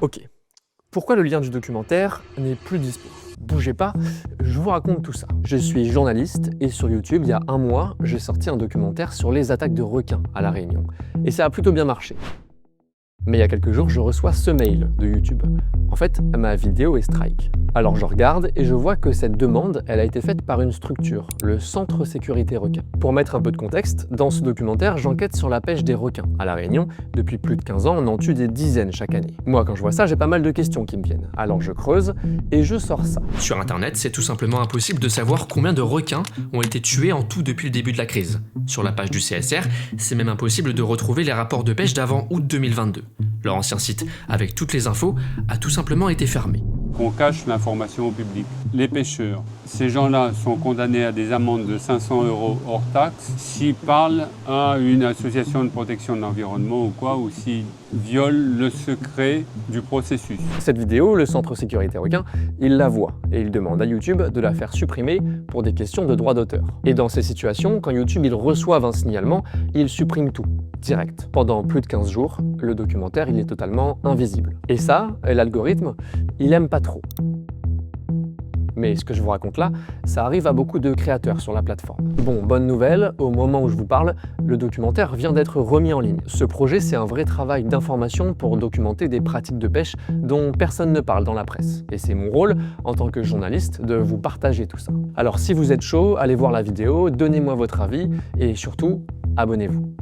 Ok, pourquoi le lien du documentaire n'est plus dispo? Bougez pas, je vous raconte tout ça. Je suis journaliste et sur YouTube, il y a un mois, j'ai sorti un documentaire sur les attaques de requins à La Réunion. Et ça a plutôt bien marché. Mais il y a quelques jours, je reçois ce mail de YouTube. En fait, ma vidéo est strike. Alors je regarde et je vois que cette demande, elle a été faite par une structure, le Centre Sécurité Requins. Pour mettre un peu de contexte, dans ce documentaire, j'enquête sur la pêche des requins. À La Réunion, depuis plus de 15 ans, on en tue des dizaines chaque année. Moi, quand je vois ça, j'ai pas mal de questions qui me viennent. Alors je creuse et je sors ça. Sur Internet, c'est tout simplement impossible de savoir combien de requins ont été tués en tout depuis le début de la crise. Sur la page du CSR, c'est même impossible de retrouver les rapports de pêche d'avant août 2022. Leur ancien site, avec toutes les infos, a tout simplement été fermé. On cache l'information au public. Les pêcheurs, ces gens-là sont condamnés à des amendes de 500 € hors taxe s'ils parlent à une association de protection de l'environnement ou quoi, ou s'ils violent le secret du processus. Cette vidéo, le Centre Sécurité Requins, il la voit et il demande à YouTube de la faire supprimer pour des questions de droit d'auteur. Et dans ces situations, quand YouTube il reçoit un signalement, il supprime tout, direct. Pendant plus de 15 jours, le documentaire il est totalement invisible. Et ça, l'algorithme, il aime pas trop. Mais ce que je vous raconte là, ça arrive à beaucoup de créateurs sur la plateforme. Bon, bonne nouvelle, au moment où je vous parle, le documentaire vient d'être remis en ligne. Ce projet, c'est un vrai travail d'information pour documenter des pratiques de pêche dont personne ne parle dans la presse. Et c'est mon rôle, en tant que journaliste, de vous partager tout ça. Alors si vous êtes chaud, allez voir la vidéo, donnez-moi votre avis et surtout, abonnez-vous.